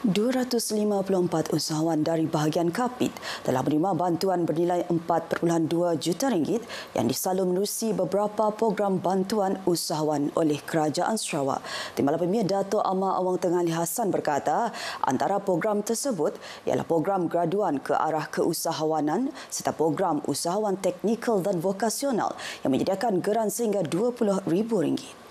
254 usahawan dari bahagian Kapit telah menerima bantuan bernilai 4.2 juta ringgit yang disalur menerusi beberapa program bantuan usahawan oleh Kerajaan Sarawak. Timbalan Premier Dato' Amar Awang Tengah Ali Hassan berkata, antara program tersebut ialah program graduan ke arah keusahawanan serta program usahawan teknikal dan vokasional yang menyediakan geran sehingga RM20,000.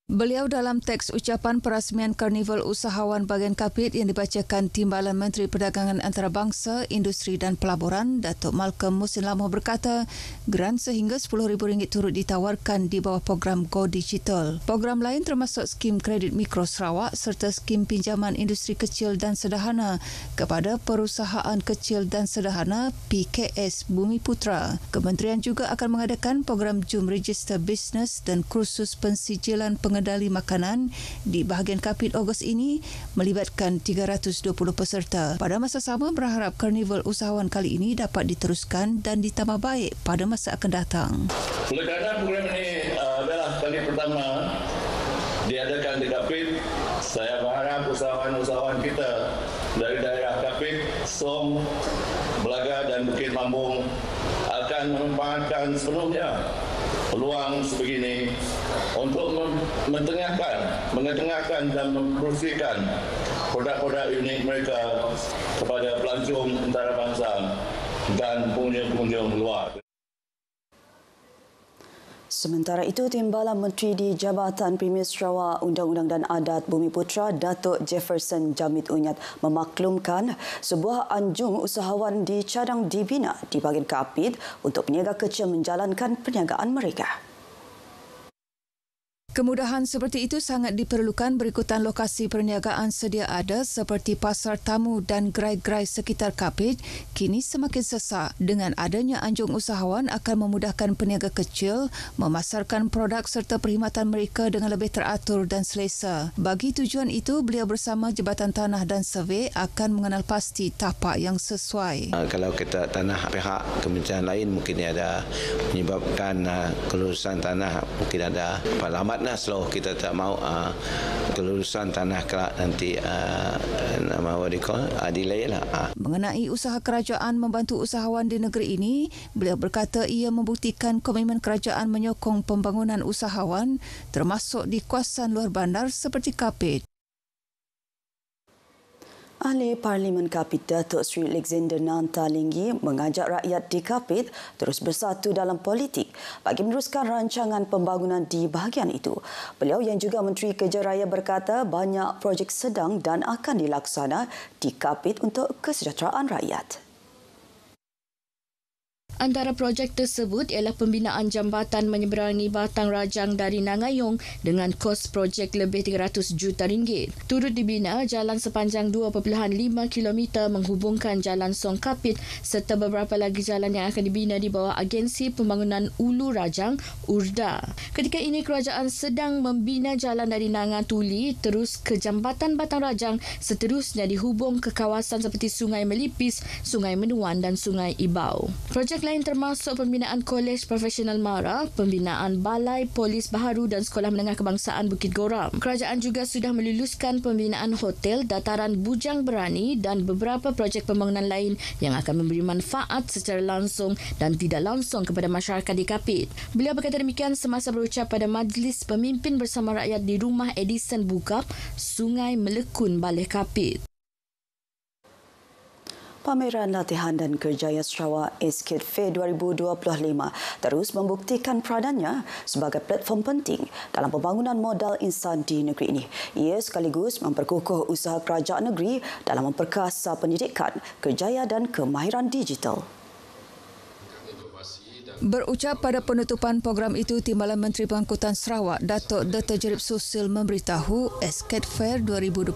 Beliau dalam teks ucapan perasmian Karnival Usahawan Bahagian Kapit yang dibacakan Timbalan Menteri Perdagangan Antarabangsa, Industri dan Pelaburan, Datuk Malcolm Musin Lamoh berkata, geran sehingga RM10,000 turut ditawarkan di bawah program Go Digital. Program lain termasuk skim kredit mikro Sarawak serta skim pinjaman industri kecil dan sederhana kepada perusahaan kecil dan sederhana PKS Bumi Putra. Kementerian juga akan mengadakan program Jum Register Business dan kursus pensijilan pengendali makanan di bahagian Kapit Ogos ini melibatkan 320 peserta. Pada masa sama berharap Karnival Usahawan kali ini dapat diteruskan dan ditambah baik pada masa akan datang. Oleh kerana program ini adalah kali pertama diadakan di Kapit, saya berharap usahawan-usahawan kita dari daerah Kapit, Song, Belaga dan Bukit Mambung akan memanfaatkan sepenuhnya peluang sebegini untuk mengetengahkan dan mempromosikan produk-produk unik mereka kepada pelancong antarabangsa dan pengunjung-pengunjung luar. Sementara itu, Timbalan Menteri di Jabatan Premier Sarawak Undang-Undang dan Adat Bumi Putra, Datuk Jefferson Jamit Unyat memaklumkan sebuah anjung usahawan dicadang dibina di bahagian Kapit untuk peniaga kecil menjalankan perniagaan mereka. Kemudahan seperti itu sangat diperlukan berikutan lokasi perniagaan sedia ada seperti pasar tamu dan gerai-gerai sekitar Kapit kini semakin sesak. Dengan adanya anjung usahawan akan memudahkan peniaga kecil memasarkan produk serta perkhidmatan mereka dengan lebih teratur dan selesa. Bagi tujuan itu, beliau bersama Jabatan Tanah dan Survey akan mengenal pasti tapak yang sesuai. Kalau kita tanah pihak kementerian lain mungkin ada menyebabkan kelulusan tanah, mungkin ada alamat. Slow kita tak mahu kelulusan tanah kelak nanti nama delay lah. Mengenai usaha kerajaan membantu usahawan di negeri ini, beliau berkata ia membuktikan komitmen kerajaan menyokong pembangunan usahawan termasuk di kawasan luar bandar seperti Kapit. Ahli Parlimen Kapit Datuk Seri Alexander Nanta Linggi mengajak rakyat di Kapit terus bersatu dalam politik bagi meneruskan rancangan pembangunan di bahagian itu. Beliau yang juga Menteri Kerja Raya berkata banyak projek sedang dan akan dilaksana di Kapit untuk kesejahteraan rakyat. Antara projek tersebut ialah pembinaan jambatan menyeberangi Batang Rajang dari Nangayong dengan kos projek lebih RM300 juta. Turut dibina jalan sepanjang 2.5 km menghubungkan Jalan Song Kapit serta beberapa lagi jalan yang akan dibina di bawah Agensi Pembangunan Ulu Rajang (URDA). Ketika ini kerajaan sedang membina jalan dari Nangatuli terus ke Jambatan Batang Rajang, seterusnya dihubung ke kawasan seperti Sungai Melipis, Sungai Menuan dan Sungai Ibau. Projek lain termasuk pembinaan Kolej Profesional Mara, pembinaan Balai Polis Baharu dan Sekolah Menengah Kebangsaan Bukit Goram. Kerajaan juga sudah meluluskan pembinaan hotel, dataran bujang berani dan beberapa projek pembangunan lain yang akan memberi manfaat secara langsung dan tidak langsung kepada masyarakat di Kapit. Beliau berkata demikian semasa berucap pada Majlis Pemimpin Bersama Rakyat di Rumah Edison Bugap, Sungai Melekun, Balai Kapit. Pameran Latihan dan Kerjaya Sarawak Skate Fair 2025 terus membuktikan peranannya sebagai platform penting dalam pembangunan modal insan di negeri ini. Ia sekaligus memperkukuh usaha kerajaan negeri dalam memperkasa pendidikan, kerjaya dan kemahiran digital. Berucap pada penutupan program itu, Timbalan Menteri Pengangkutan Sarawak, Datuk Dr. Jerib Susil memberitahu Skate Fair 2025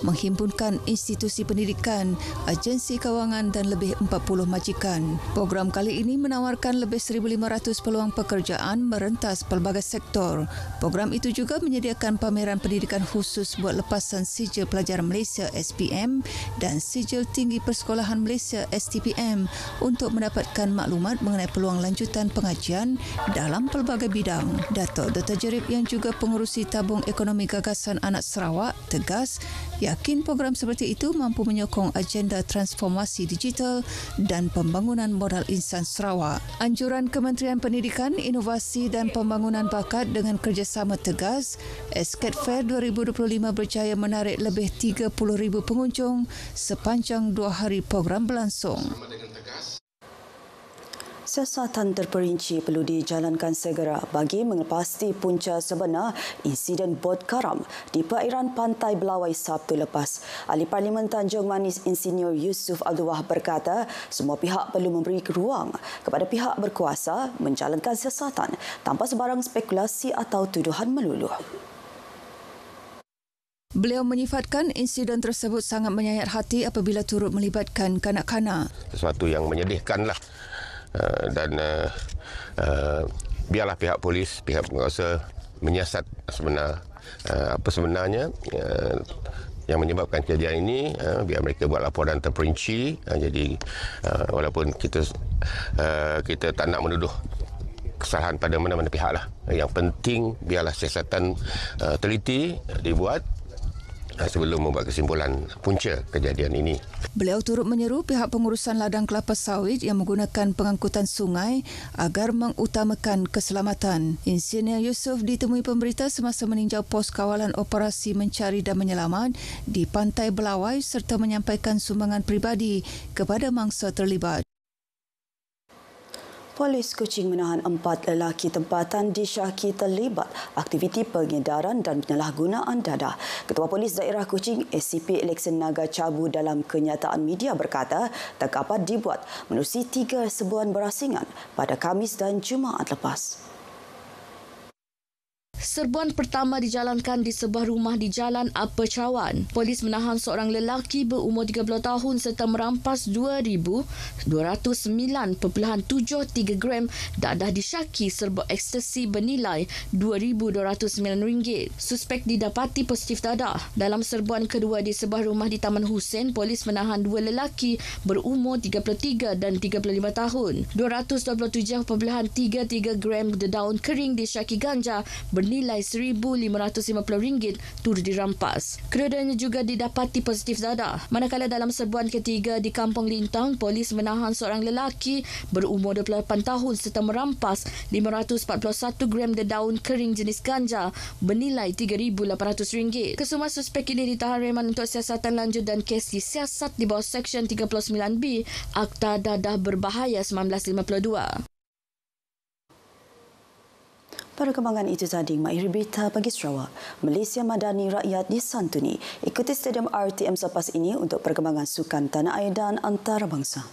menghimpunkan institusi pendidikan, agensi kewangan dan lebih 40 majikan. Program kali ini menawarkan lebih 1,500 peluang pekerjaan merentas pelbagai sektor. Program itu juga menyediakan pameran pendidikan khusus buat lepasan Sijil Pelajar Malaysia SPM dan Sijil Tinggi Persekolahan Malaysia STPM untuk mendapatkan maklumat mengenai peluang peluang lanjutan pengajian dalam pelbagai bidang. Datuk Dr. Jerib yang juga pengerusi tabung ekonomi gagasan anak Sarawak tegas yakin program seperti itu mampu menyokong agenda transformasi digital dan pembangunan modal insan Sarawak. Anjuran Kementerian Pendidikan, Inovasi dan Pembangunan Bakat dengan kerjasama tegas, Esket Fair 2025 berjaya menarik lebih 30,000 pengunjung sepanjang 2 hari program berlangsung. Siasatan terperinci perlu dijalankan segera bagi mengelepasi punca sebenar insiden bot karam di perairan Pantai Belawai Sabtu lepas. Ahli Parlimen Tanjung Manis Insinyur Yusof Abdul Wahab berkata semua pihak perlu memberi ruang kepada pihak berkuasa menjalankan siasatan tanpa sebarang spekulasi atau tuduhan meluluh. Beliau menyifatkan insiden tersebut sangat menyayat hati apabila turut melibatkan kanak-kanak. Sesuatu yang menyedihkanlah. Dan biarlah pihak polis, pihak penguasa menyiasat apa sebenarnya yang menyebabkan kejadian ini. Biar mereka buat laporan terperinci. Jadi walaupun kita tak nak menuduh kesalahan pada mana-mana pihak lah. Yang penting biarlah siasatan teliti dibuat sebelum membuat kesimpulan punca kejadian ini. Beliau turut menyeru pihak pengurusan ladang kelapa sawit yang menggunakan pengangkutan sungai agar mengutamakan keselamatan. Insinyur Yusof ditemui pemberita semasa meninjau pos kawalan operasi mencari dan menyelamat di Pantai Belawai serta menyampaikan sumbangan peribadi kepada mangsa terlibat. Polis Kuching menahan 4 lelaki tempatan disyaki terlibat aktiviti pengedaran dan penyalahgunaan dadah. Ketua Polis Daerah Kuching, ACP Alexen Naga Cabu dalam kenyataan media berkata tangkapan dibuat menerusi 3 serbuan berasingan pada Khamis dan Jumaat lepas. Serbuan pertama dijalankan di sebuah rumah di Jalan Upper Cawan. Polis menahan seorang lelaki berumur 30 tahun serta merampas 2,209.73 gram dadah disyaki serbuk ekstasi bernilai RM2,209. Suspek didapati positif dadah. Dalam serbuan kedua di sebuah rumah di Taman Hussein, polis menahan 2 lelaki berumur 33 dan 35 tahun. 227.33 gram daun kering disyaki ganja bernilai RM1,550 turut dirampas. Keduanya juga didapati positif dadah. Manakala dalam serbuan ketiga di Kampung Lintang, polis menahan seorang lelaki berumur 28 tahun serta merampas 541 gram daun kering jenis ganja bernilai RM3,800. Kesemua suspek ini ditahan reman untuk siasatan lanjut dan kes disiasat di bawah Seksyen 39B Akta Dadah Berbahaya 1952. Perkembangan itu tadi mengakhiri berita pagi Sarawak. Malaysia Madani Rakyat disantuni. Ikuti Stadium RTM selepas ini untuk perkembangan sukan tanah air dan antarabangsa.